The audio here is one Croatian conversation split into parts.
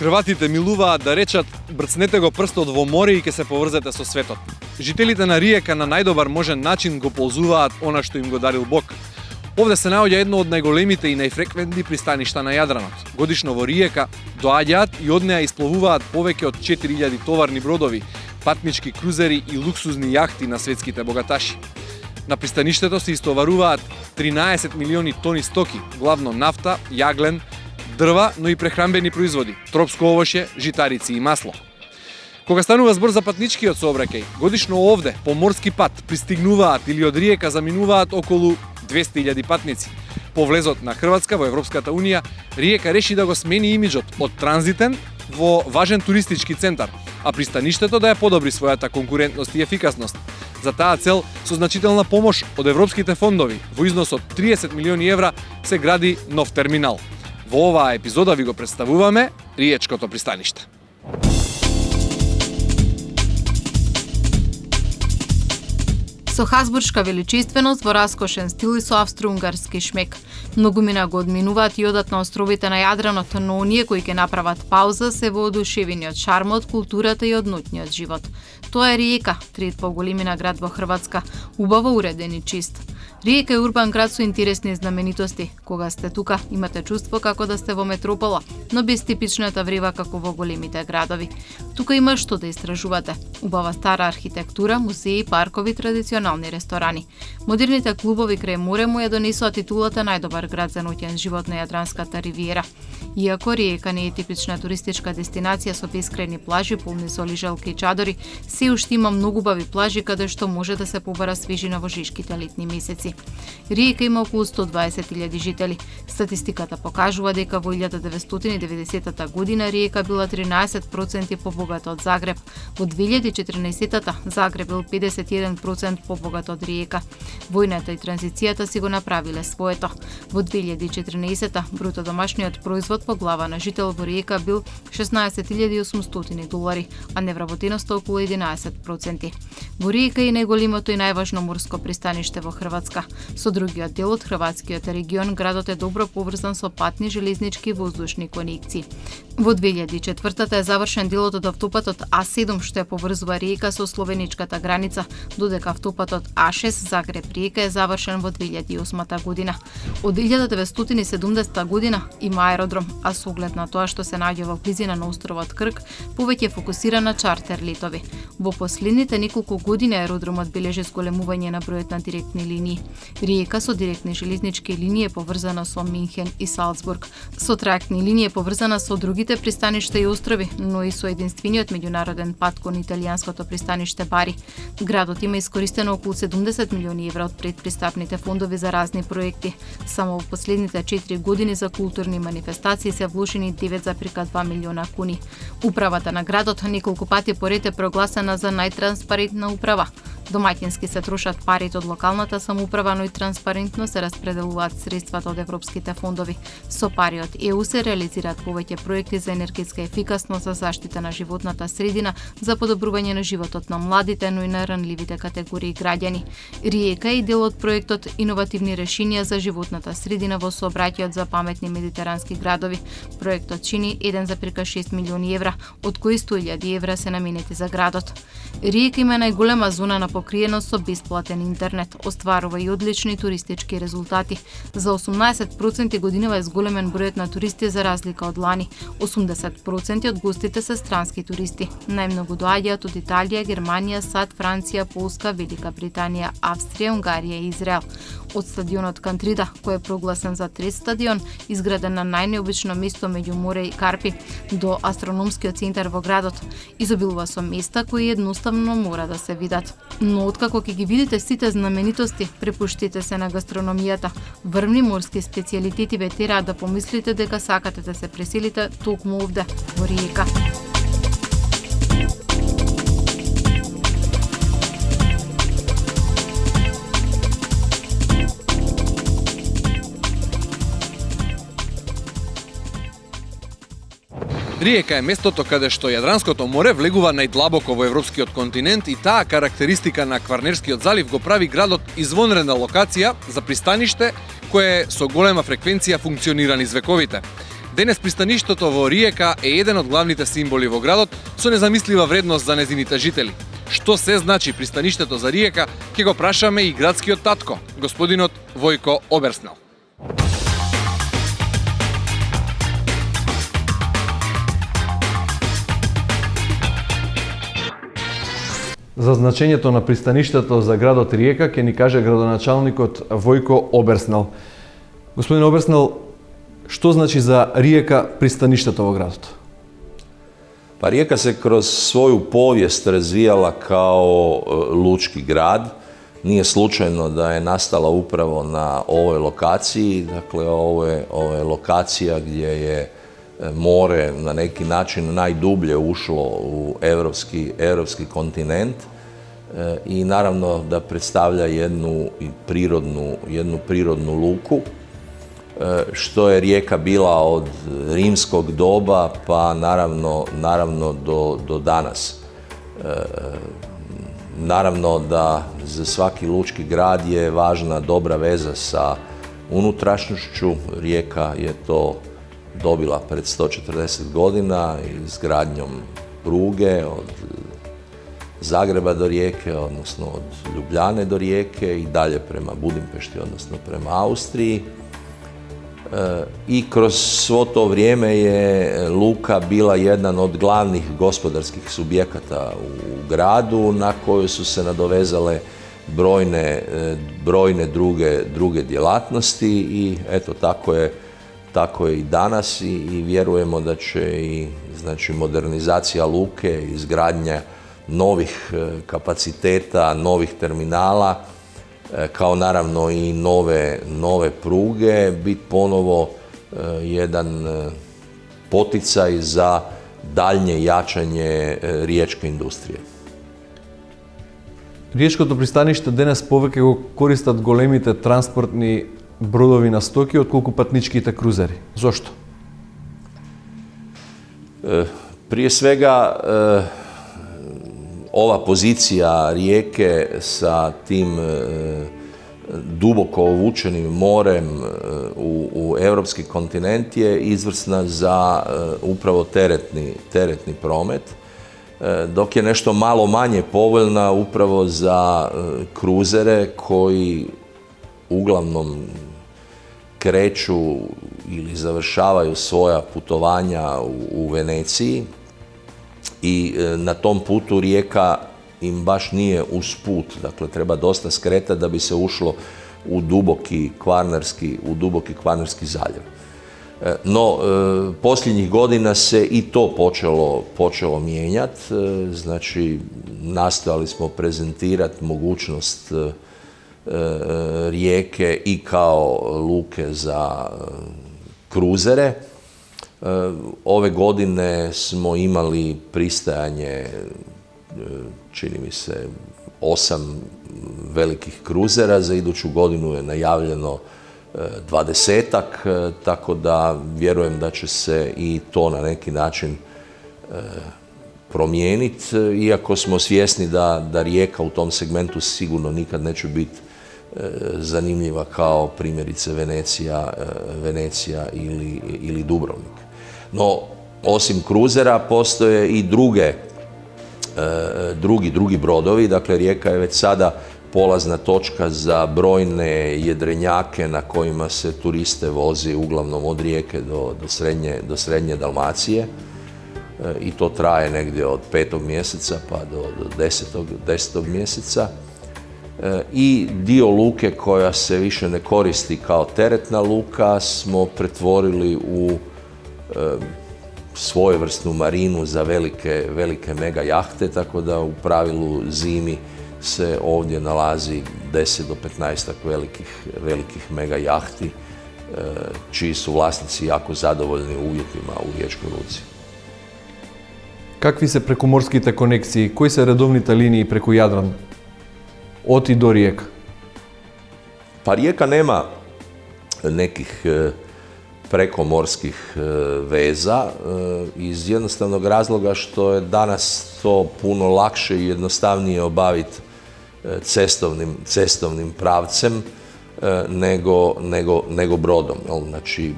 Хрватите милуваат да речат брцнете го прстот во море и ќе се поврзете со светот. Жителите на Риека на најдобар можен начин го ползуваат она што им го дарил Бог. Овде се наоѓа едно од најголемите и најфреквентни пристаништа на Јадранот. Годишно во Риека доаѓаат и од неа испловуваат повеќе од 4000 товарни бродови, патнички крузери и луксузни јахти на светските богаташи. На пристаништето се истоваруваат 13 милиони тони стоки, главно нафта, јаглен, дрва, но и прехранбени производи, тропско овошје, житарици и масло. Кога станува збор за патничкиот сообраќај, годишно овде по морски пат пристигнуваат или од Риека заминуваат околу 200.000 патници. По влезот на Хрватска во Европската Унија, Риека реши да го смени имиџот од транзитен во важен туристички центар, а пристаништето да ја подобри својата конкурентност и ефикасност. За таа цел, со значителна помош од европските фондови, во износ од 30 милиони евра, се гради нов терминал. Во оваа епизода ви го представуваме Риечкото пристаниште. Со хасбуршка величественост, во раскошен стил и со австро-унгарски шмек. Многумина го одминуваат и одат на островите на Јадранот, но оние кои ќе направат пауза се воодушевени од шармот, културата и од ноќниот живот. Тоа е Риека, третиот по големина град во Хрватска, убаво уреден и чист. Риека е урбан град со интересни знаменитости. Кога сте тука, имате чувство како да сте во метропола, но без типичната врева како во големите градови. Тука има што да истражувате. Убава стара архитектура, музеи, паркови, традиционални ресторани. Модерните клубови крај море му ја донесоа титулата најдобар град за ноќен живот на Јадранската ривиера. Иако Риека не е типична туристичка дестинација со бескрајни плажи полни со лижалки и чадори, се уште има многу убави плажи каде што може да се побара свежина во жешките летни месеци. Риека има околу 120.000 жители. Статистиката покажува дека во 1990 година Риека била 13% побогата од Загреб. Во 2014 Загреб бил 51% побогат од Риека. Војната и транзицијата си го направиле своето. Во 2014 бруто домашниот производ по глава на жител во Риека бил $16.800, а невработеноста околу 11%. Во Риека е најголемото и најважно морско пристаниште во Хрватска. Со другиот дел од хрватскиот регион, градот е добро поврзан со патни, железнички и воздушни конекции. Во 2004 е завршен делот од автопатот А7, што ја поврзува Риека со словеничката граница, додека автопатот А6 Загреб-Риека е завршен во 2008 година. Од 1970 година има аеродром, а со оглед на тоа што се наоѓа во близина на островот Крк, повеќе фокусира на чартер летови. Во последните неколку години аеродромот бележи зголемување на бројот на директни линии. Риека со директни железнички линии е поврзана со Минхен и Салцбург. Со траектни линии е поврзана со другите пристаништа и острови, но и со единствениот меѓународен пат кон италијанското пристаниште Бари. Градот има искористено околу 70 милиони евра од предпристапните фондови за разни проекти. Само во последните 4 години за културни манифестации се вложени 9,2 милиона куни. Управата на градот неколку пати поред е прогласена за најтранспарентна управа. Домаќински се трошат парите од локалната самоуправа, но и транспарентно се распределуваат средствата од европските фондови. Со пари од ЕУ се реализираат повеќе проекти за енергетска ефикасност, за заштита на животната средина, за подобрување на животот на младите, но и на ранливите категории граѓани. Риека е дел од проектот Иновативни решенија за животната средина во сообраќајот за паметни медитерански градови. Проектот чини 1,6 милиони евра, од кои 100.000 евра се наменети за градот. Риека има најголема зона на покриеност со бесплатен интернет, остварува и одлични туристички резултати. За 18% годинава е зголемен бројот на туристи за разлика од лани. 80% од гостите се странски туристи. Најмногу доаѓаат од Италија, Германија, САД, Франција, Полска, Велика Британија, Австрија, Унгарија и Израел. Од стадионот Кантрида, кој е прогласен за трет стадион, изграден на најнеобично место меѓу море и Карпи, до астрономскиот центар во градот, изобилува со места кои едноставно мора да се видат. Но откако ќе ги видите сите знаменитости, препуштите се на гастрономијата. Врвни морски специјалитети ве тераат да помислите дека сакате да се преселите токму овде, во Риека. Риека е местото каде што Јадранското море влегува најдлабоко во европскиот континент и таа карактеристика на Кварнерскиот залив го прави градот извонредна локација за пристаниште кое со голема фреквенција функционира низ вековите. Денес пристаништото во Риека е еден од главните символи во градот со незамислива вредност за незините жители. Што се значи пристаништето за Риека, ќе го прашаме и градскиот татко, господинот Војко Оберснел. За значењето на пристаништето за градот Риека ќе ни каже градоначалникот Војко Оберснел. Господин Оберснел, што значи за Риека пристаништето во градот? Pa Rijeka se kroz svoju povijest razvijala kao lučki grad. Nije slučajno da je nastala upravo na ovoj lokaciji. Dakle, ovo je lokacija gdje je more na neki način najdublje ušlo u europski kontinent i naravno da predstavlja jednu prirodnu luku, što je Rijeka bila od rimskog doba pa naravno do danas. Naravno da za svaki lučki grad je važna dobra veza sa unutrašnjošću. Rijeka je to dobila pred 140 godina izgradnjom pruge od Zagreba do Rijeke, odnosno od Ljubljane do Rijeke i dalje prema Budimpešti, odnosno prema Austriji. I kroz svo to vrijeme je luka bila jedan od glavnih gospodarskih subjekata u gradu na koju su se nadovezale brojne druge djelatnosti i eto tako je i danas i vjerujemo da će i znači modernizacija luke, izgradnja novih kapaciteta, novih terminala, kao naravno i nove pruge, biti ponovo jedan poticaj za daljnje jačanje riječke industrije. Риечкото пристаниште денес повеќе го користат големите транспортни бродови на стоки отколку патничките крузери. Зошто? Prije svega, ova pozicija Rijeke sa tim duboko uvučenim morem u europski kontinent je izvrsna za upravo teretni promet, dok je nešto malo manje povoljna upravo za kruzere koji uglavnom kreću ili završavaju svoja putovanja u Veneciji i na tom putu Rijeka im baš nije uz put, dakle treba dosta skretati da bi se ušlo u duboki Kvarnerski zaljev. No, posljednjih godina se i to počelo mijenjati, znači nastojali smo prezentirati mogućnost Rijeke i kao luke za kruzere. Ove godine smo imali pristajanje, čini mi se, 8 velikih kruzera, za iduću godinu je najavljeno 20-ak, tako da vjerujem da će se i to na neki način promijeniti, iako smo svjesni da Rijeka u tom segmentu sigurno nikad neće biti zanimljiva kao primjerice Venecija ili Dubrovnik. No, osim kruzera postoje i drugi brodovi, dakle Rijeka je već sada polazna točka za brojne jedrenjake na kojima se turiste vozi uglavnom od Rijeke do srednje Dalmacije i to traje negdje od 5. mjeseca pa do 10. mjeseca. I dio luke koja se više ne koristi kao teretna luka smo pretvorili u svojevrsnu marinu za velike mega jahte, tako da u pravilu zimi se ovdje nalazi 10 do 15 velikih mega jahti, čiji su vlasnici jako zadovoljni uvjetima u riječkoj luci. Какви се прекуморските конекции? Кои се редовните линии преку Јадран? Од и до Rijeka? Pa Rijeka nema nekih prekomorskih veza iz jednostavnog razloga što je danas to puno lakše i jednostavnije obaviti cestovnim pravcem nego brodom. Znači,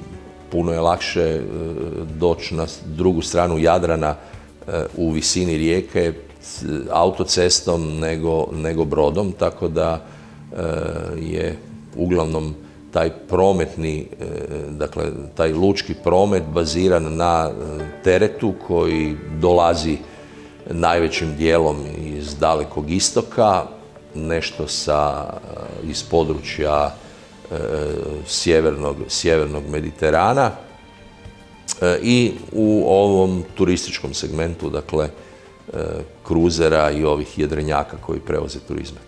puno je lakše doći na drugu stranu Jadrana u visini rijeke autocestom nego brodom, tako da je uglavnom taj prometni, dakle taj lučki promet baziran na teretu koji dolazi najvećim dijelom iz Dalekog istoka, nešto iz područja sjevernog Mediterana i u ovom turističkom segmentu, dakle kruzera i ovih jedrenjaka koji prevoze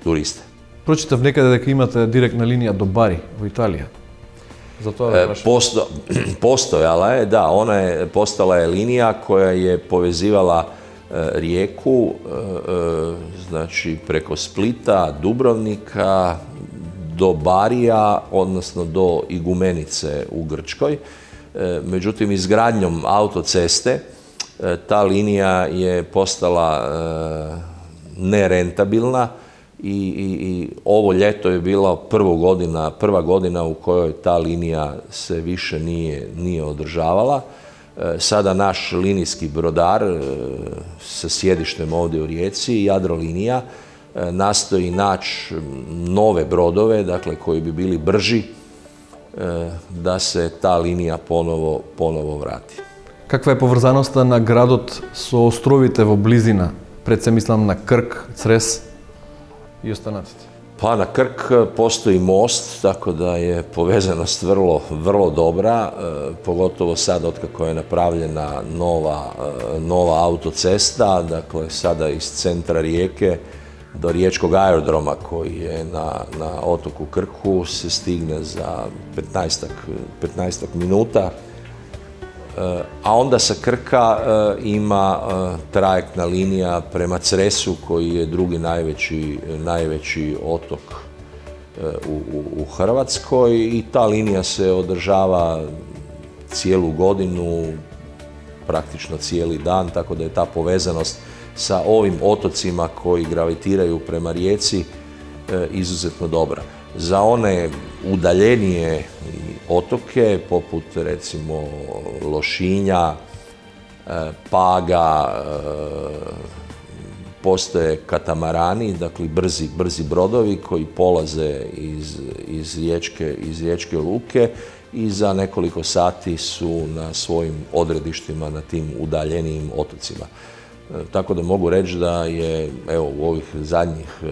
turiste. Прочитав некаде дека имате директна линија до Бари во Италија. Затоа да прашам. Postojala je, da, postala je linija koja je povezivala rijeku, znači preko Splita, Dubrovnika, do Barija, odnosno do Igumenice u Grčkoj. Međutim, izgradnjom autoceste ta linija je postala nerentabilna i ovo ljeto je bila prva godina u kojoj ta linija se više nije održavala. Sada naš linijski brodar sa sjedištem ovdje u Rijeci, Jadrolinija, nastoji naći nove brodove, dakle koji bi bili brži, da se ta linija ponovo vrati. Каква е поврзаноста на градот со островите во близина? Пред се мислам на Крк, Црес и останатите. Pa na Krk postoji most, tako da je povezanost vrlo dobra, pogotovo sad otkako je napravljena nova autocesta, dakle sada iz centra Rijeke do riječkog aerodroma koji je na otoku Krku se stigne za 15 minuta. A onda sa Krka ima trajektna linija prema Cresu koji je drugi najveći otok u Hrvatskoj i ta linija se održava cijelu godinu, praktično cijeli dan, tako da je ta povezanost sa ovim otocima koji gravitiraju prema Rijeci izuzetno dobra. Za one udaljenije otoke, poput recimo Lošinja, Paga, postoje katamarani, dakle brzi brodovi koji polaze iz riječke luke i za nekoliko sati su na svojim odredištima na tim udaljenijim otocima. Tako da mogu reći da je u ovih zadnjih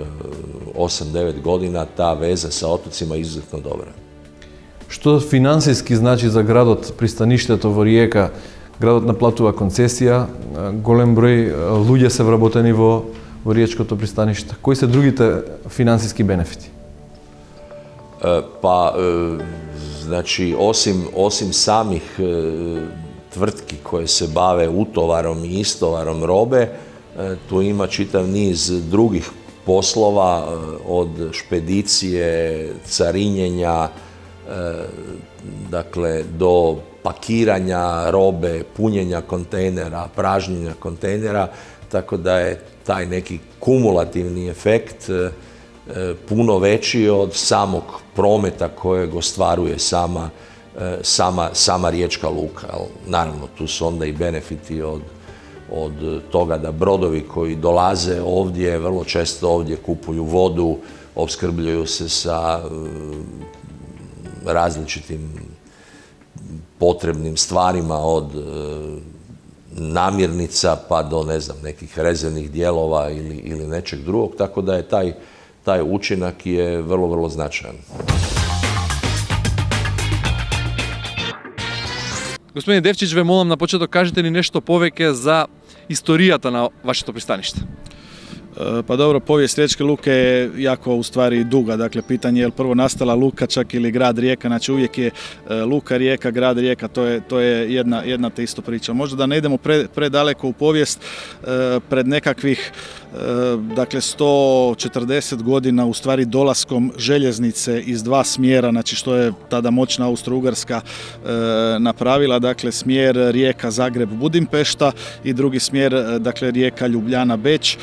8-9 godina ta veza sa otocima izuzetno dobra. Што финансиски значи за градот пристаништето во Риека? Градот наплатува концесија, голем број луѓе се вработени во риечкото пристаниште. Кои се другите финансиски бенефити? Znači, osim samih tvrtki koje se bave utovarom i istovarom robe, tu ima čitav niz drugih poslova, od špedicije, carinjenja, dakle do pakiranja robe, punjenja kontejnera, pražnjenja kontejnera, tako da je taj neki kumulativni efekt puno veći od samog prometa kojeg ostvaruje sama riječka luka. Naravno, tu su onda i benefiti od toga da brodovi koji dolaze ovdje, vrlo često ovdje kupuju vodu, opskrbljuju se sa različitim potrebnim stvarima, od namirnica pa do, nekih rezervnih dijelova ili nečeg drugog, tako da je taj učinak je vrlo značajan. Господин Девчич, ве молам на почеток кажете ни нешто повеќе за историјата на вашето пристаниште. Pa dobro, povijest Riječke luke je jako u stvari duga, dakle pitanje je li prvo nastala luka čak ili grad Rijeka, znači uvijek je luka Rijeka, grad Rijeka, to je jedna te isto priča. Možda da ne idemo predaleko u povijest, pred nekakvih dakle 140 godina u stvari dolaskom željeznice iz dva smjera, znači što je tada moćna Austro-Ugarska napravila, dakle smjer Rijeka, Zagreb, Budimpešta i drugi smjer, dakle Rijeka, Ljubljana, Beč.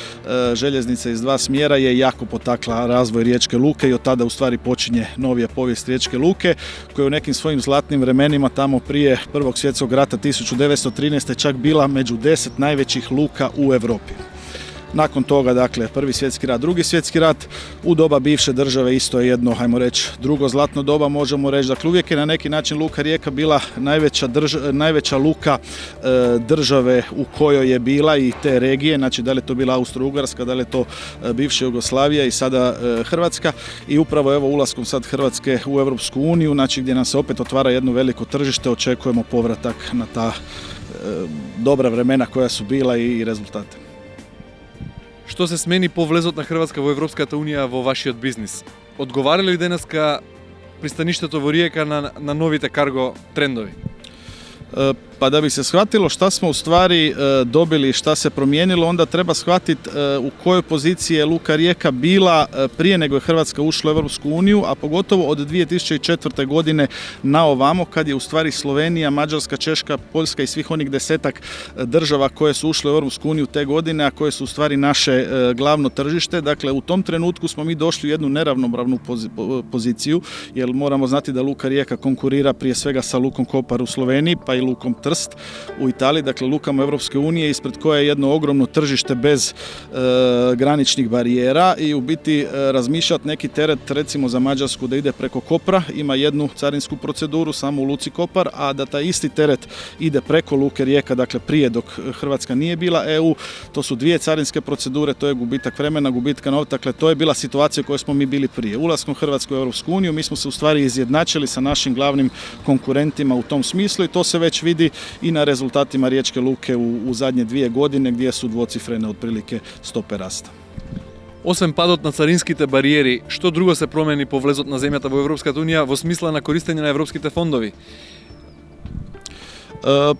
željeznice iz dva smjera je jako potakla razvoj Riječke luke i od tada u stvari počinje novija povijest Riječke luke koja je u nekim svojim zlatnim vremenima tamo prije Prvog svjetskog rata 1913. čak bila među 10 najvećih luka u Europi. Nakon toga, dakle, Prvi svjetski rat, Drugi svjetski rat, u doba bivše države isto je jedno, hajmo reći, drugo zlatno doba, možemo reći. Dakle, uvijek je na neki način Luka Rijeka bila najveća luka države u kojoj je bila i te regije, znači da li je to bila Austro-Ugarska, da li je to bivša Jugoslavija i sada Hrvatska. I upravo evo ulaskom sad Hrvatske u Europsku uniju, znači gdje nam se opet otvara jedno veliko tržište, očekujemo povratak na ta dobra vremena koja su bila i rezultate. Што се смени по влезот на Хрватска во Европската Унија во вашиот бизнис? Одговара ли денеска пристаништето во Риека на новите карго трендови? Pa da bi se shvatilo šta smo u stvari dobili i šta se promijenilo, onda treba shvatiti u kojoj poziciji je Luka Rijeka bila prije nego je Hrvatska ušla u Europsku uniju, a pogotovo od 2004. godine na ovamo, kad je u stvari Slovenija, Mađarska, Češka, Poljska i svih onih 10-ak država koje su ušle u Europsku uniju te godine, a koje su u stvari naše glavno tržište. Dakle, u tom trenutku smo mi došli u jednu neravnopravnu poziciju, jer moramo znati da Luka Rijeka konkurira prije svega sa Lukom Kopar u Sloveniji, pa i Lukom Trst u Italiji, dakle lukama Europske unije ispred koje je jedno ogromno tržište bez graničnih barijera i u biti razmišljati neki teret recimo za Mađarsku da ide preko Kopra, ima jednu carinsku proceduru samo u Luci Kopar, a da taj isti teret ide preko Luke Rijeka, dakle prije dok Hrvatska nije bila EU, to su dvije carinske procedure, to je gubitak vremena, gubitka novca, dakle to je bila situacija u kojoj smo mi bili prije. Ulaskom Hrvatske u Europsku uniju mi smo se u stvari izjednačili sa našim glavnim konkurentima u tom smislu i to se već vidi i na rezultatima Riječke luke u zadnje 2 godine gdje su dvocifrene otprilike stope rasta. Освен падот на царинските бариери, што друго се промени по влезот на земјата во Европската Унија во смисла на користење на европските фондови?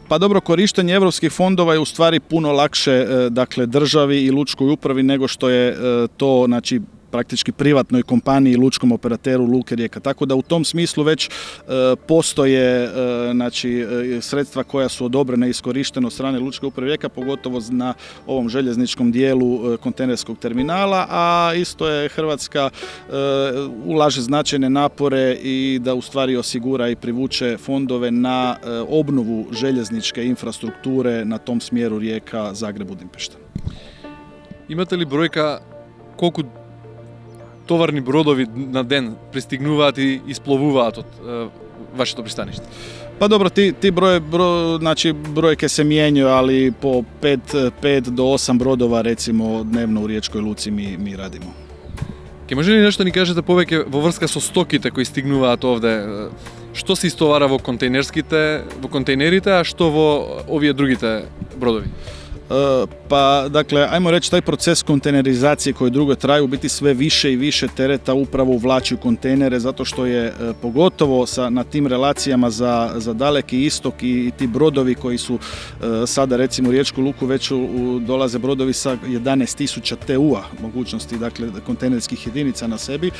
Pa dobro, korištenje europskih fondova je u stvari puno lakše dakle, državi i lučkoj upravi nego što je to znači, praktički privatnoj kompaniji, lučkom operateru Luke Rijeka. Tako da u tom smislu već postoje znači, sredstva koja su odobrena i iskorištena od strane Lučke uprave Rijeka, pogotovo na ovom željezničkom dijelu kontejnerskog terminala, a isto je Hrvatska ulaže značajne napore i da u stvari osigura i privuče fondove na obnovu željezničke infrastrukture na tom smjeru Rijeka, Zagreb, Budimpešta. Имате ли бројка колку товарни бродови на ден пристигнуваат и испловуваат од вашето пристаниште? Pa dobro, ti znači brojke se mijenjaju, ali po 5 do 8 brodova recimo dnevno u Riječkoj luci mi radimo. Ке може ли нешто ни кажете повеќе во врска со стоките кои стигнуваат овде? Што се истовара во контейнерите, а што во овие другите бродови? Pa, dakle, ajmo reći, taj proces kontejnerizacije koji dugo traju, u biti sve više i više tereta upravo uvlači u kontejnere, zato što je pogotovo na tim relacijama za daleki istok i ti brodovi koji su sada recimo u Riječku luku već dolaze brodovi sa 11.000 TU-a mogućnosti, dakle, kontejnerskih jedinica na sebi.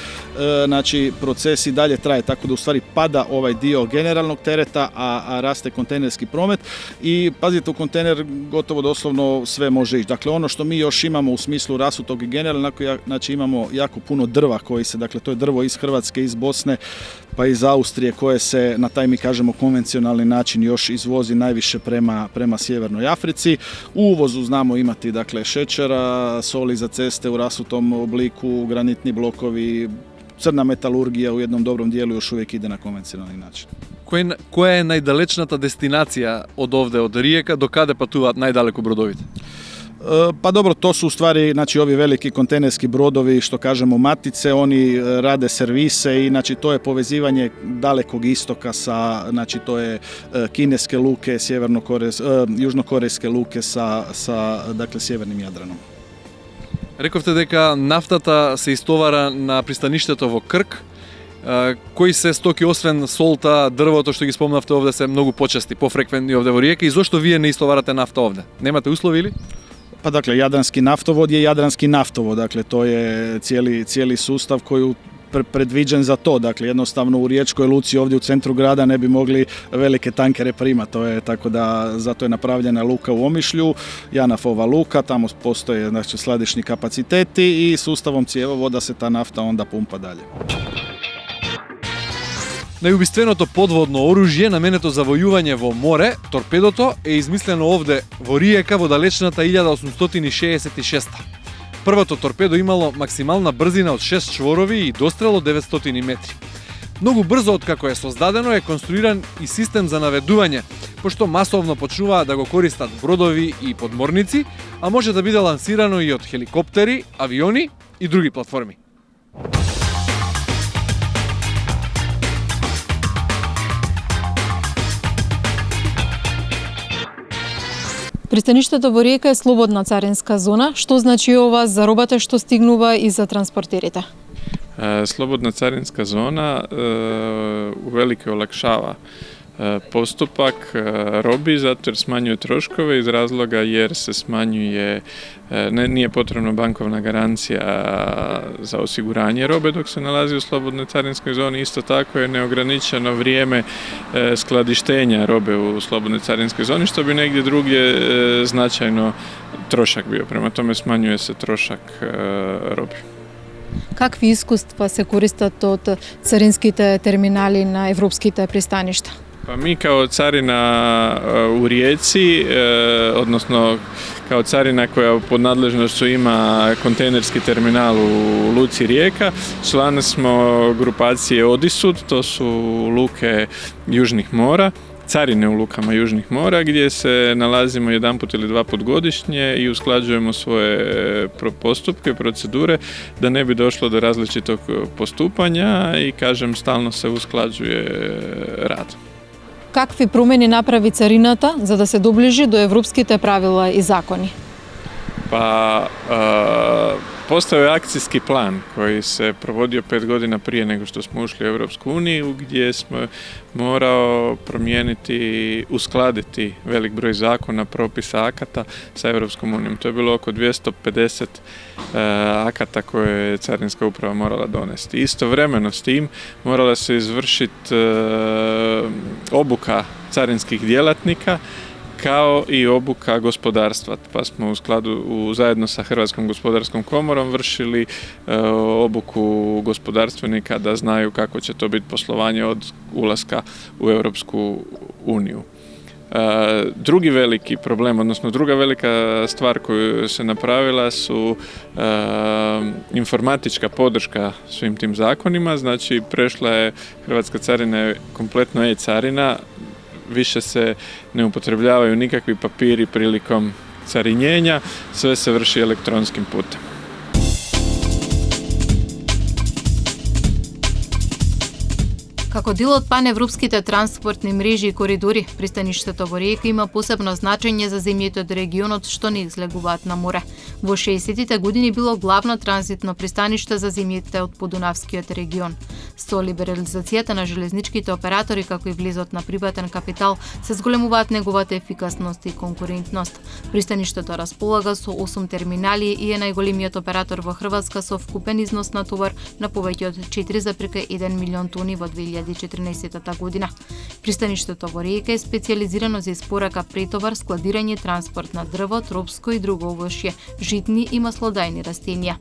Znači, proces i dalje traje, tako da u stvari pada ovaj dio generalnog tereta, a raste kontejnerski promet i pazite, u kontejner gotovo doslovno sve može ići. Dakle, ono što mi još imamo u smislu rasutog i generalnog, znači imamo jako puno drva koji se, dakle, to je drvo iz Hrvatske, iz Bosne, pa iz Austrije koje se na taj, mi kažemo, konvencionalni način još izvozi najviše prema Sjevernoj Africi. U uvozu znamo imati, dakle, šećera, soli za ceste u rasutom obliku, granitni blokovi, crna metalurgija u jednom dobrom dijelu još uvijek ide na konvencionalni način. Која е најдалечната дестинација од овде, од Риека, до каде патуваат најдалеку бродовите? Pa dobro, to su u stvari znači, ovi veliki kontejnerski brodovi, što kažemo matice, oni rade servise i znači, to je povezivanje dalekog istoka sa, znači to je kineske luke, južnokorejske luke sa dakle, sjevernim Jadranom. Рековте дека нафтата се истовара на пристаништето во Крк. Кои се стоки освен солта, дрвото што ги спомнавте овде се многу почести, пофреквентни овде во Риека и зошто вие не истоварате нафта овде? Немате услови или? Pa dakle, Jadranski naftovod je Jadranski naftovod, dakle to je cijeli sustav koji predviđen za to. Dakle, jednostavno u Riječkoj luci ovdje u centru grada ne bi mogli velike tankere primati. Tako da zato je napravljena luka u Omišlju, Janafova luka, tamo postoje znači, skladišni kapaciteti i sustavom cjevovoda se ta nafta onda pumpa dalje. Најубиственото подводно оружје наменето за војување во море, торпедото, е измислено овде во Риека во далечната 1866. Првото торпедо имало максимална брзина од 6 чворови и дострел од 900 метри. Многу брзо откако е создадено е конструиран и систем за наведување, пошто масовно почнуваат да го користат бродови и подморници, а може да биде лансирано и од хеликоптери, авиони и други платформи. Пристаништето во Риека е слободна царинска зона. Што значи ова за робата што стигнува и за транспортерите? Slobodna carinska zona uvelike olakšava postupak robi zato jer smanjuje troškove iz razloga jer se smanjuje, nije potrebna bankovna garancija za osiguranje robe dok se nalazi u slobodnoj carinskoj zoni. Isto tako je neograničeno vrijeme skladištenja robe u slobodnoj carinskoj zoni što bi negdje drugdje značajno trošak bio. Prema tome smanjuje se trošak robi. Какви искуства се користат од царинските терминали на европските пристаништа? Pa mi kao carina u Rijeci, odnosno kao carina koja pod nadležnošću ima kontejnerski terminal u luci Rijeka, član smo grupacije Odisud, to su luke južnih mora, carine u lukama južnih mora gdje se nalazimo jedanput ili dva put godišnje i usklađujemo svoje postupke i procedure da ne bi došlo do različitog postupanja i kažem stalno se usklađuje rad. Какви промени направи царината за да се доближи до европските правила и закони? Pa postao je akcijski plan koji se provodio 5 godina prije nego što smo ušli u Europsku uniju gdje smo morao promijeniti, uskladiti velik broj zakona, propisa, akata sa Europskom unijom. To je bilo oko 250 akata koje je Carinska uprava morala donesti. Istovremeno s tim morala se izvršiti obuka carinskih djelatnika kao i obuka gospodarstva, pa smo u skladu zajedno sa Hrvatskom gospodarskom komorom vršili obuku gospodarstvenika da znaju kako će to biti poslovanje od ulaska u Europsku uniju. Drugi veliki problem, odnosno druga velika stvar koju se napravila su informatička podrška svim tim zakonima, znači prešla je Hrvatska carina kompletno e-carina, više se ne upotrebljavaju nikakvi papiri prilikom carinjenja, sve se vrši elektronskim putem. Како дел од паневропските транспортни мрежи и коридори, пристаништето во Риека има посебно значење за земјите од регионот што не излегуваат на море. Во 60-тите години било главно транзитно пристаниште за земјите од Подунавскиот регион. Со либерализацијата на железничките оператори како и влезот на приватен капитал се зголемуваат неговата ефикасност и конкурентност. Пристаништето располага со 8 терминали и е најголемиот оператор во Хрватска со вкупен износ на товар на повеќе од 4,1 милион тони во 2014 година. Пристаништето во Риека е специјализирано за испорака претовар, складирање, транспорт на дрво, тропско и друго овошје, житни и маслодајни растенија.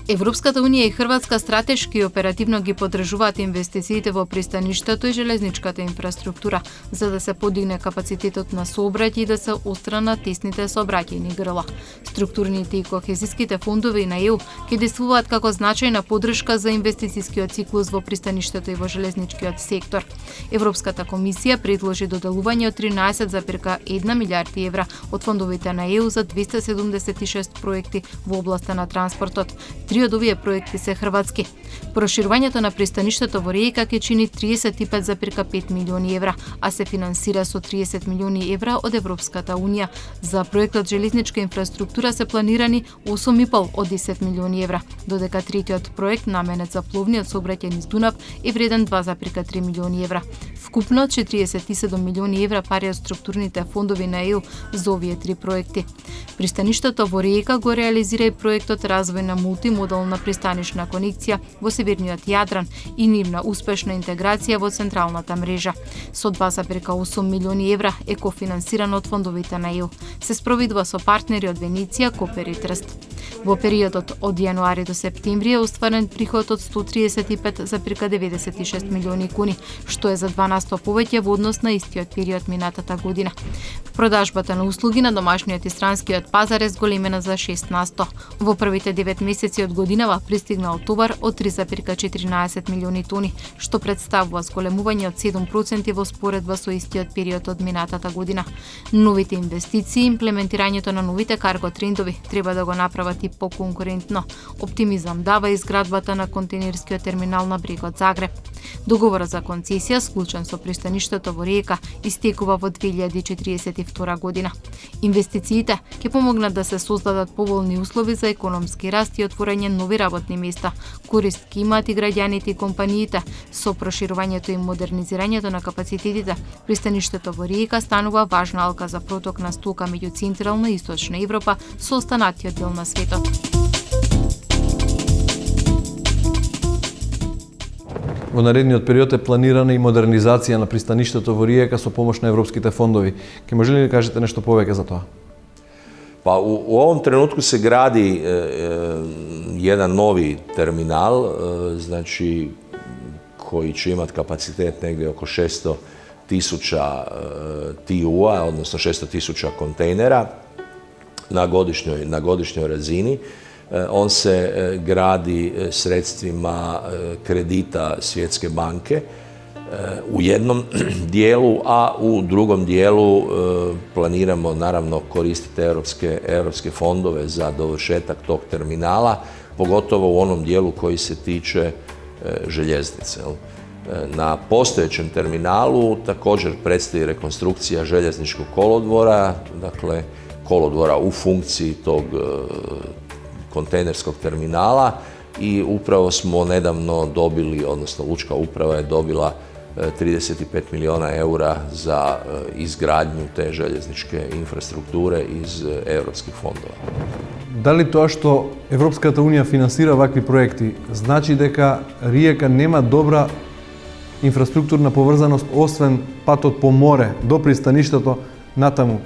Европската унија и Хрватска стратешки и оперативно ги поддржуваат инвестициите во пристаништето и железничката инфраструктура, за да се подигне капацитетот на сообраќај и да се отстранат тесните сообраќајни грла. Структурните и кохезиските фондови на ЕУ ќе действуваат како значајна поддршка за инвестицискиот циклус во пристаништето и во железничкиот сектор. Европската комисија предложи доделување од 13,1 милијарди евра од фондовите на ЕУ за 276 проекти во областа на транспортот. 3 од овие проекти се хрватски. Проширувањето на пристаништето во Риека ќе чини 35,5 милиони евра, а се финансира со 30 милиони евра од Европската унија. За проектот железничка инфраструктура се планирани 8,5 од 10 милиони евра, додека третиот проект наменет за пловниот сообраќај низ Дунав е вреден 2,3 милиони евра. Вкупно 47 милиони евра пари од структурните фондови на ЕУ за овие 3 проекти. Пристаништето во Риека го реализира и проектот Развој на мултимодална пристанишна конекција во Северниот Јадран и нивна успешна интеграција во централната мрежа. Со 2,8 милиони евра е кофинансиран од фондовите на ЕУ. Се спроведува со партнери од Венеција, Копер и Трст. Во периодот од јануари до септември е остварен приход од 135,96 милиони куни, што е за 12% повеќе во однос на истиот период минатата година. Продажбата на услуги на домашниот и странскиот пазар е зголемена за 6%. Во првите 9 месеци од годинава пристигнал товар од 3,14 милиони тони, што представува зголемување од 7% во споредба со истиот период од минатата година. Новите инвестиции и имплементирањето на новите карго трендови треба да го направат и поконкурентно. Оптимизам дава изградбата на контейнерскиот терминал на брегот Загреб. Договорот за концесија, склучен со пристаништето во Риека, истекува во 2042 година. Инвестициите ќе помогнат да се создадат поволни услови за економски раст и отворање нови работни места. Корист ќе имаат и граѓаните и компаниите. Со проширувањето и модернизирањето на капацитетите, пристаништето во Риека станува важна алка за проток на стока меѓу Централна и Источна Европа со останатиот дел на светот. Во наредниот период е планирана и модернизација на пристаништето во Риека со помош на европските фондови. Ке може ли да кажете нешто повеќе за тоа? Pa u ovom trenutku se gradi jedan novi terminal, znači koji će imati kapacitet negdje oko 600.000 TU-a, odnosno 600.000 kontejnera na godišnjoj razini. On se gradi sredstvima kredita Svjetske banke u jednom dijelu, a u drugom dijelu planiramo naravno koristiti europske fondove za dovršetak tog terminala, pogotovo u onom dijelu koji se tiče željeznice. Na postojećem terminalu također predstoji rekonstrukcija željezničkog kolodvora, dakle kolodvora u funkciji tog kontejnerskog terminala i upravo smo nedavno dobili, odnosno Lučka uprava je dobila 35 milijuna eura za izgradnju te željezničke infrastrukture iz europskih fondova. Da li тоа што Европската унија финансира вакви проекти значи дека Риека нема добра инфраструктурна поврзаност освен патот по море до пристаништето натаму?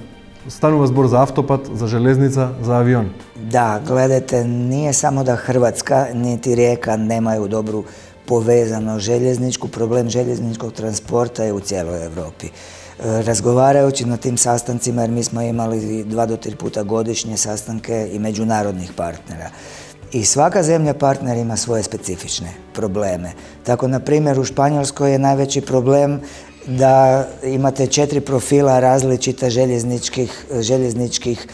Станува збор за автопат, за железница, за авион. Da, gledajte, nije samo da Hrvatska niti Rijeka nemaju dobru povezano željezničku, problem željezničkog transporta je u cijeloj Europi. Razgovarajući na tim sastancima, jer mi smo imali 2 do 3 puta godišnje sastanke i međunarodnih partnera. I svaka zemlja partner ima svoje specifične probleme. Tako, na primjer, u Španjolskoj je najveći problem da imate 4 profila različita željezničkih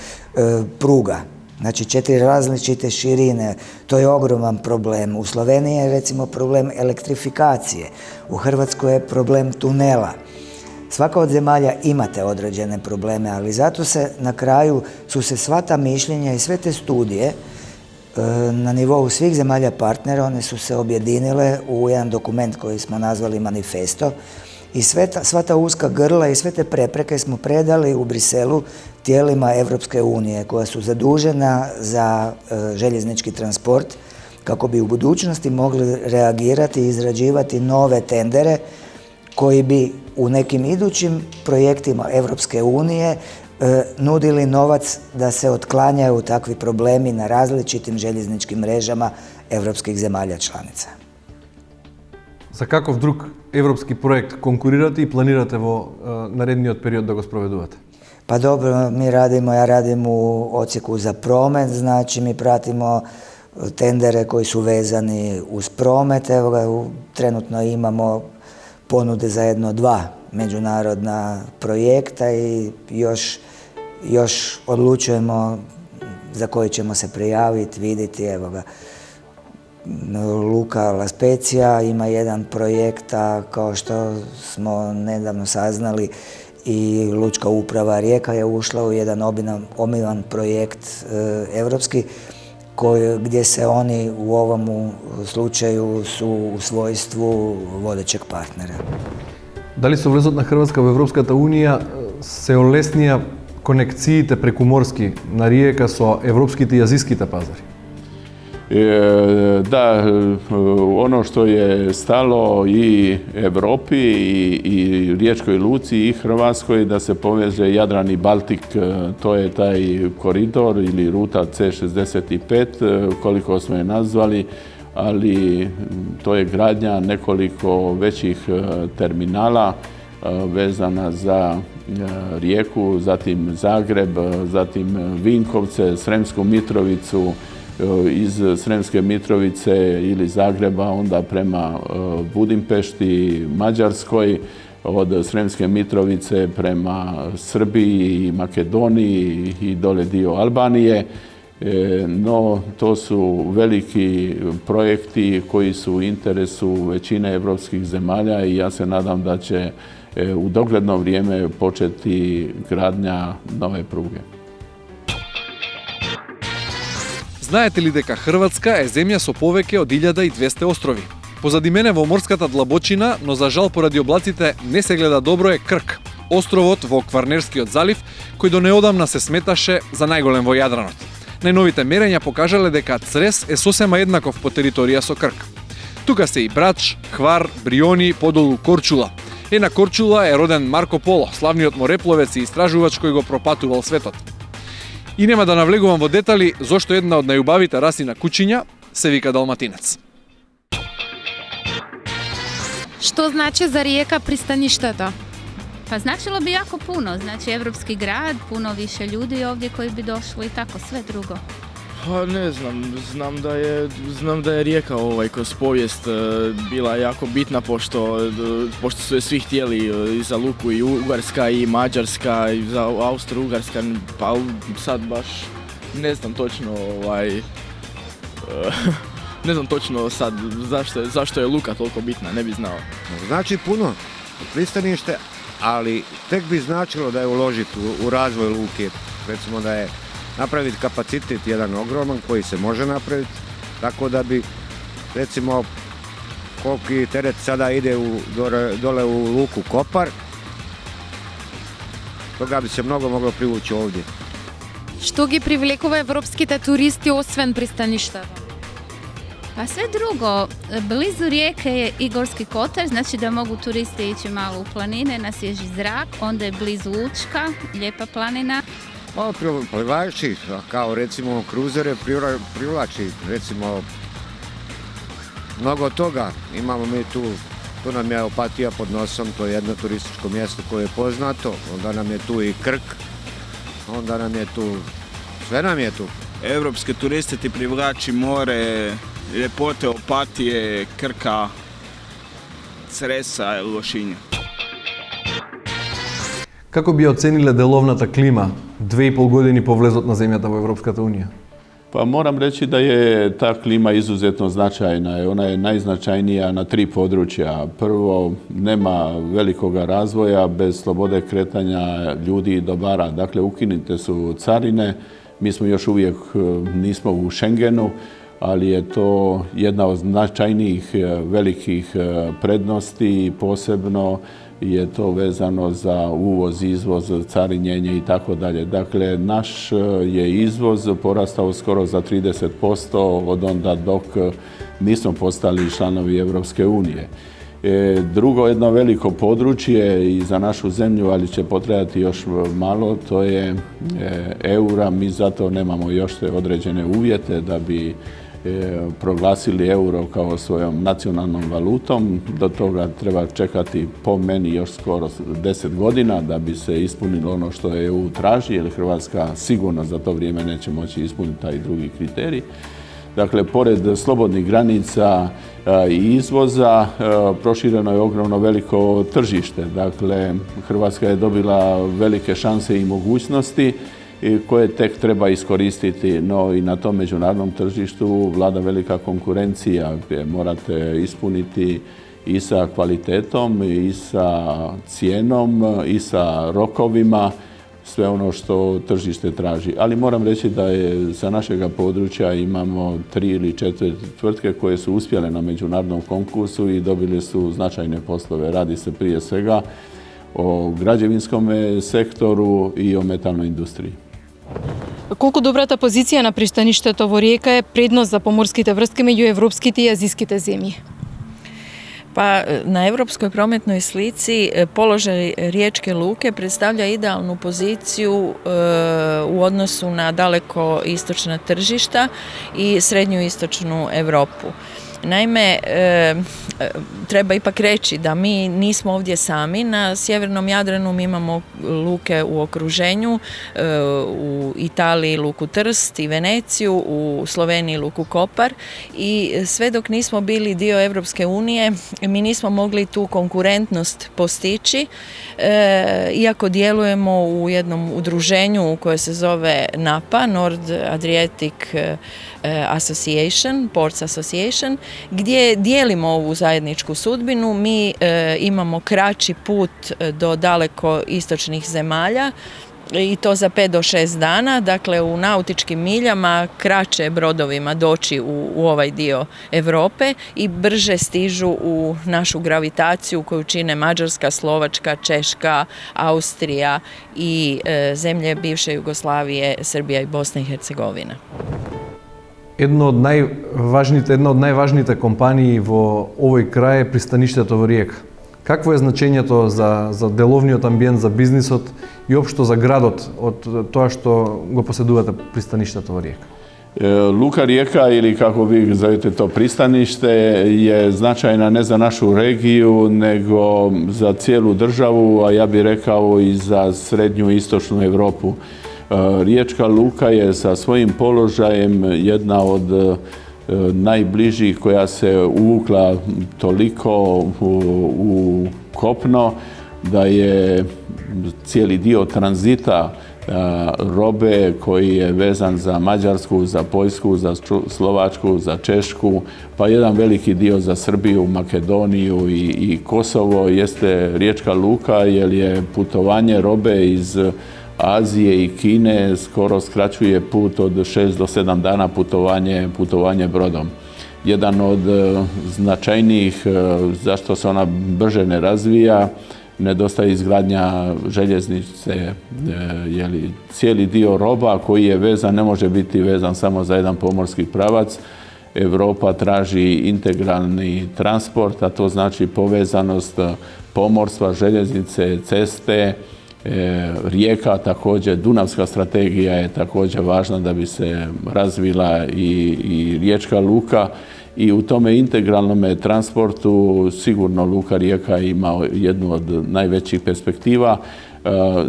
pruga. Znači 4 različite širine, to je ogroman problem. U Sloveniji je recimo problem elektrifikacije, u Hrvatskoj je problem tunela. Svaka od zemalja imate određene probleme, ali zato se na kraju su se sva ta mišljenja i sve te studije na nivou svih zemalja partnera, one su se objedinile u jedan dokument koji smo nazvali manifesto i sva ta uska grla i sve te prepreke smo predali u Briselu tijelima Evropske unije koja su zadužena za željeznički transport kako bi u budućnosti mogli reagirati i izrađivati nove tendere koji bi u nekim idućim projektima Evropske unije nudili novac da se otklanjaju takvi problemi na različitim željezničkim mrežama evropskih zemalja članica. За каков друг европски проект конкурирате и планирате во наредниот период да го спроведувате? Pa dobro, ja radim u odsjeku za promet, znači mi pratimo tendere koji su vezani uz promet. Evo ga, trenutno imamo ponude za 1-2 međunarodna projekta i još odlučujemo za koji ćemo se prijaviti, vidjeti. Evo ga, Luka La Spezia ima jedan projekt, a kao što smo nedavno saznali i Lučka uprava Rijeka je ušla u jedan obiman projekt evropski gdje se oni u ovom slučaju su u svojstvu vodećeg partnera. Дали со влезот на Хрватска во Европската Унија се олеснија конекциите прекуморски на риека со европските и азijskите pazari? Da, ono što je stalo i Europi i Riječkoj luci i Hrvatskoj da se poveže Jadran i Baltik, to je taj koridor ili ruta C65, koliko smo je nazvali, ali to je gradnja nekoliko većih terminala vezana za Rijeku, zatim Zagreb, zatim Vinkovce, Sremsku Mitrovicu, iz Sremske Mitrovice ili Zagreba onda prema Budimpešti, Mađarskoj, od Sremske Mitrovice prema Srbiji i Makedoniji i dole dio Albanije. No, to su veliki projekti koji su u interesu većine evropskih zemalja i ja se nadam da će u dogledno vrijeme početi gradnja nove pruge. Знаете ли дека Хрватска е земја со повеќе од 1200 острови? Позади мене во морската длабочина, но за жал поради облаците не се гледа добро, е Крк, островот во Кварнерскиот залив, кој до неодамна се сметаше за најголем во Јадранот. Најновите мерења покажале дека Црес е сосема еднаков по територија со Крк. Тука се и Брач, Хвар, Бриони, подолу Корчула. На Корчула е роден Марко Поло, славниот морепловец и истражувач кој го пропатувал светот. И нема да навлегувам во детали зошто една од најубавите раси на кучиња се вика далматинец. Što znači za Rijeka pristaништето? Pa značilo bi jako puno, znači evropski grad, puno više ljudi ovdje koji bi došli i tako sve drugo. Pa ne znam, znam da je Rijeka kroz povijest bila jako bitna pošto su je svi htjeli i za luku i Ugarska i Mađarska i za Austro-Ugarska, pa sad baš ne znam točno ne znam točno sad zašto je luka toliko bitna, ne bi znao. Znači puno pristanište, ali tek bi značilo da je uložiti u razvoj luke, recimo da je napraviti kapacitet jedan ogroman koji se može napraviti, tako da bi recimo koliki teret sada ide dole u luku Kopar, toga bi se mnogo moglo privući ovdje. Što gi privлекува evropskите туристи освен пристаништето? Pa sve drugo, blizu rijeke je i Gorski kotar, znači da mogu turisti ići malo u planine, na svježi zrak, onda je blizu Učka, lijepa planina. Plivači, kao recimo kruzere, privlači recimo mnogo toga. Imamo mi tu nam je Opatija pod nosom, to je jedno turističko mjesto koje je poznato, onda nam je tu i Krk, onda nam je tu, sve nam je tu. Evropske turiste ti privlači more, ljepote Opatije, Krka, Cresa i Lošinja. Како би оцениле деловната клима 2,5 години по влезот на земјата во Европската Унија? Pa moram reći da je ta klima izuzetno značajna. Ona je najznačajnija na 3 područja. Prvo, nema velikoga razvoja bez slobode kretanja ljudi i dobara. Dakle, ukinute su carine. Mi smo još uvijek nismo u Schengenu, ali je to jedna od značajnijih velikih prednosti, posebno je to vezano za uvoz, izvoz, carinjenje i tako dalje. Dakle, naš je izvoz porastao skoro za 30% od onda dok nismo postali članovi Evropske unije. Drugo jedno veliko područje i za našu zemlju, ali će potrebati još malo, to je eura. Mi zato nemamo još određene uvjete da bi proglasili euro kao svojom nacionalnom valutom. Do toga treba čekati po meni još skoro 10 godina da bi se ispunilo ono što EU traži, jer Hrvatska sigurno za to vrijeme neće moći ispuniti taj drugi kriterij. Dakle, pored slobodnih granica i izvoza, prošireno je ogromno veliko tržište. Dakle, Hrvatska je dobila velike šanse i mogućnosti koje tek treba iskoristiti, no i na tom međunarodnom tržištu vlada velika konkurencija gdje morate ispuniti i sa kvalitetom, i sa cijenom, i sa rokovima, sve ono što tržište traži. Ali moram reći da je sa našega područja imamo 3 ili 4 tvrtke koje su uspjele na međunarodnom konkursu i dobili su značajne poslove. Radi se prije svega o građevinskom sektoru i o metalnoj industriji. Колку добрата позиција на пристаништето во Риека е предност за поморските врски меѓу европските и азijskите земји? Pa na europskoj prometnoj slici položaj riječke luke predstavlja idealnu poziciju u odnosu na daleko istočna tržišta i srednju istočnu Europu. Naime, treba ipak reći da mi nismo ovdje sami. Na sjevernom Jadranu mi imamo luke u okruženju, u Italiji luku Trst i Veneciju, u Sloveniji luku Kopar i sve dok nismo bili dio Europske unije, mi nismo mogli tu konkurentnost postići, iako djelujemo u jednom udruženju koje se zove NAPA, Nord Adriatic Association, Ports Association, gdje dijelimo ovu zajedničku sudbinu. Mi imamo kraći put do daleko istočnih zemalja i to za 5 do 6 dana, dakle u nautičkim miljama kraće je brodovima doći u ovaj dio Europe i brže stižu u našu gravitaciju koju čine Mađarska, Slovačka, Češka, Austrija i zemlje bivše Jugoslavije, Srbija i Bosna i Hercegovina. Една од најважните компании во овој крај е пристаништето во Риека. Какво е значењето за деловниот амбиент, за бизнисот и општо за градот од тоа што го поседувате пристаништето во Риека? Luka Rijeka ili kako vi zovete to pristanište je značajna ne za našu regiju nego za cijelu državu, a ja bih rekao i za srednju i istočnu Europu. Riječka luka je sa svojim položajem jedna od najbližih koja se uvukla toliko u kopno da je cijeli dio tranzita robe koji je vezan za Mađarsku, za Poljsku, za Slovačku, za Češku, pa jedan veliki dio za Srbiju, Makedoniju i Kosovo jeste Riječka luka jer je putovanje robe iz Azije i Kine skoro skraćuje put od 6 do 7 dana putovanje brodom. Jedan od značajnijih zašto se ona brže ne razvija, nedostaje izgradnja željeznice, jer cijeli dio roba koji je vezan ne može biti vezan samo za jedan pomorski pravac. Europa traži integralni transport, a to znači povezanost pomorstva, željeznice, ceste, rijeka također, Dunavska strategija je također važna da bi se razvila i riječka luka i u tome integralnom transportu sigurno luka Rijeka ima jednu od najvećih perspektiva,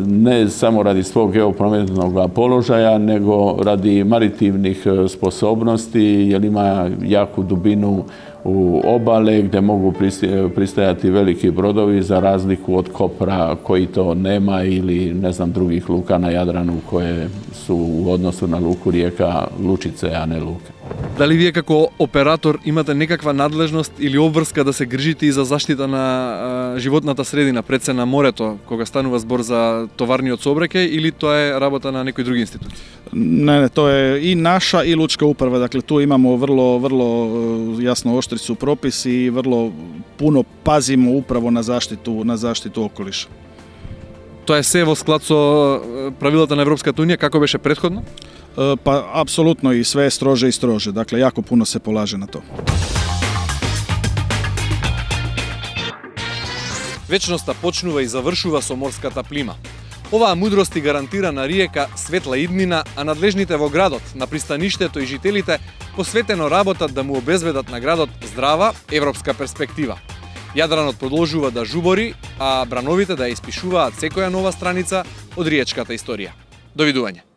ne samo radi svog geoprometnog položaja, nego radi maritivnih sposobnosti jer ima jaku dubinu u obale gdje mogu pristajati veliki brodovi za razliku od Kopra koji to nema ili ne znam drugih luka na Jadranu koje su u odnosu na luku Rijeka lučice, a ne luke. Дали вие како оператор имате некаква надлежност или обврска да се грижите и за заштита на животната средина пред се на морето кога станува збор за товарниот сообраќај или тоа е работа на некои други институции? Ne, to je i naša i lučka uprava, dakle tu imamo vrlo jasno oštri su propisi i vrlo puno pazimo upravo na zaštitu okoliša. Тоа е се во склад со правилата на Европската унија како беше претходно? Pa apsolutno i sve strože i strože, dakle jako puno se polaže na to. Вечноста почнува и завршува со морската плима. Оваа мудрост и гарантира на Риека светла иднина, а надлежните во градот, на пристаништето и жителите посветено работат да му обезбедат на градот здрава европска перспектива. Јадранот продолжува да жубори, а брановите да ја испишуваат секоја нова страница од риечката историја. Довидување.